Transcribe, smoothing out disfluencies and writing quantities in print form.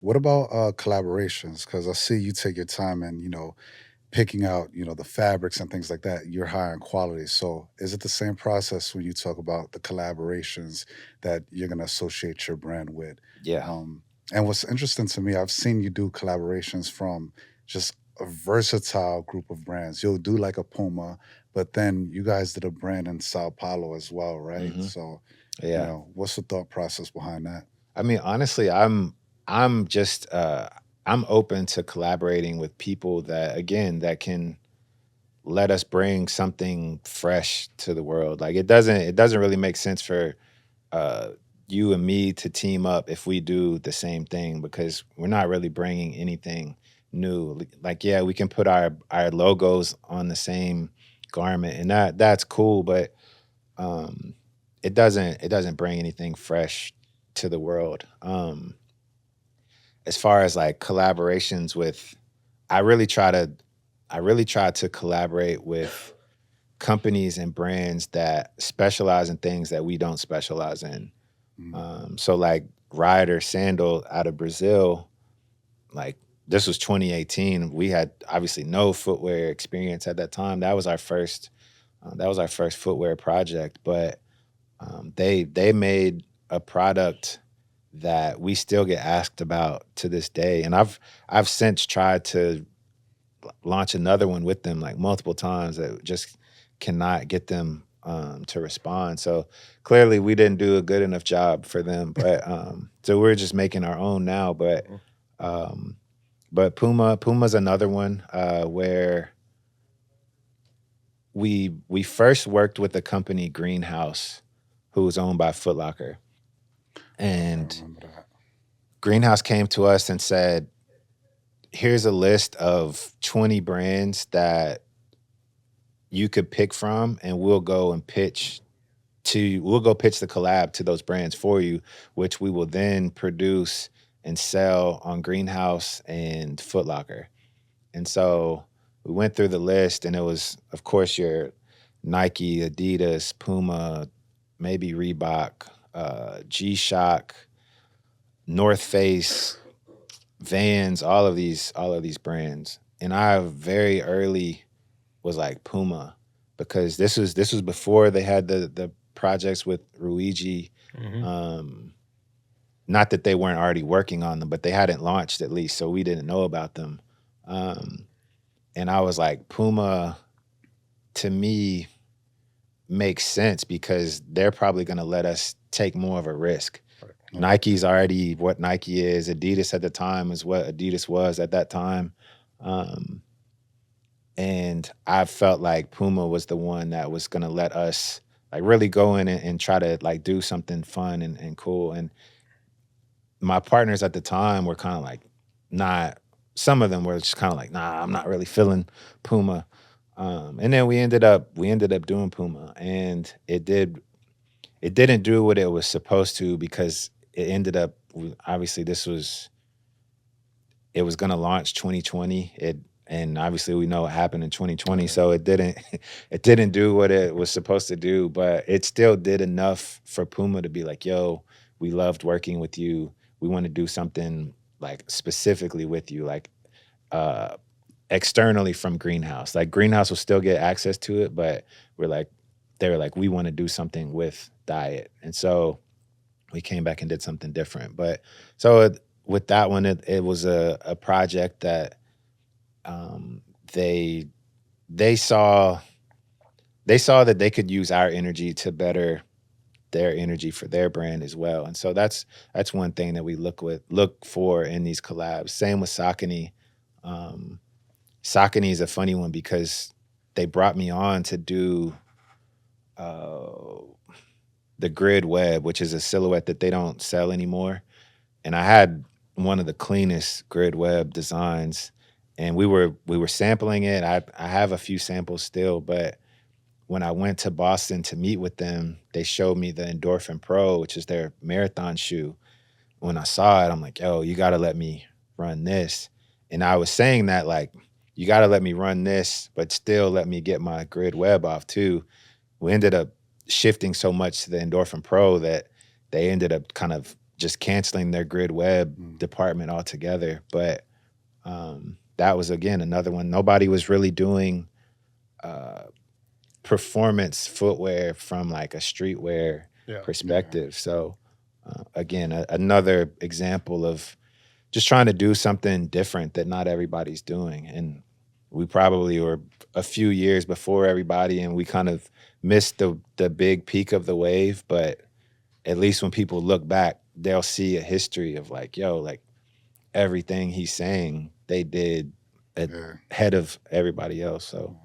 What about collaborations? Because I see you take your time and picking out the fabrics and things like that. You're high on quality. So is it the same process when you talk about the collaborations that you're going to associate your brand with? Yeah. Um, and what's interesting to me, I've seen you do collaborations from just a versatile group of brands. You'll do like a Puma, but then you guys did a brand in Sao Paulo as well, right? Hmm. So, Yeah. what's the thought process behind that? I mean, honestly, I'm just I'm open to collaborating with people that again that can let us bring something fresh to the world. Like it doesn't really make sense for uh you and me to team up if we do the same thing because we're not really bringing anything new. Like yeah, we can put our logos on the same garment and that's cool, but um it doesn't bring anything fresh to the world. As far as like collaborations with I really try to I really try to collaborate with companies and brands that specialize in things that we don't specialize in. Mm, So like Ryder Sandal out of Brazil, like this was 2018. We had obviously no footwear experience at that time. That was our first footwear project, but they made a product that we still get asked about to this day. And I've since tried to launch another one with them like multiple times that just cannot get them to respond. So clearly we didn't do a good enough job for them. But so we're just making our own now. Um, but Puma's another one where we first worked with the company Greenhouse, who was owned by Foot Locker. okay, I And remember that. Greenhouse came to us and said, here's a list of 20 brands that you could pick from, and we'll go pitch the collab to those brands for you, which we will then produce and sell on Greenhouse and Foot Locker. And so we went through the list, and it was, of course, your Nike, Adidas, Puma, maybe Reebok, G Shock, North Face, Vans, all of these brands. And I very early was like Puma because this was before they had the projects with Ruigi. Hmm. Um, Not that they weren't already working on them, but they hadn't launched at least, so we didn't know about them. Um, and I was like, Puma to me makes sense because they're probably going to let us take more of a risk. Yeah. Nike's already what Nike is. Adidas at the time is what Adidas was at that time. Um, and I felt like Puma was the one that was gonna let us like really go in and try to like do something fun and cool. And my partners at the time were kind of like not. Some of them were just kind of like, nah, I'm not really feeling Puma. And then we ended up doing Puma, and it didn't do what it was supposed to because it ended up obviously it was going to launch 2020. And obviously we know what happened in 2020, Okay. so it didn't it didn't do what it was supposed to do, but it still did enough for Puma to be like, "Yo, we loved working with you. We want to do something like specifically with you, like uh externally from Greenhouse. Like Greenhouse will still get access to it, but we're like they were like, we want to do something with Diet." And so we came back and did something different. But so with that one, it was a project that um, they they saw they saw that they could use our energy to better their energy for their brand as well. And so that's one thing that we look for in these collabs. Same with Saucony. Um, Saucony is a funny one because they brought me on to do uh, the grid web, which is a silhouette that they don't sell anymore. And I had one of the cleanest grid web designs, and we were sampling it. I have a few samples still, but when I went to Boston to meet with them, they showed me the Endorphin Pro, which is their marathon shoe. When I saw it, I'm like, "Yo, you got to let me run this." And I was saying that like, "You got to let me run this, but still let me get my grid web off too." We ended up shifting so much to the Endorphin Pro that they ended up kind of just canceling their grid web Mm. department altogether. But that was again another one. Nobody was really doing uh, performance footwear from like a streetwear Yeah. Yeah. perspective. So again, another example of just trying to do something different that not everybody's doing. And we probably were a few years before everybody, and we kind of missed the big peak of the wave. But at least when people look back, they'll see a history of like, yo, like everything he's saying, they did Yeah. ahead of everybody else. So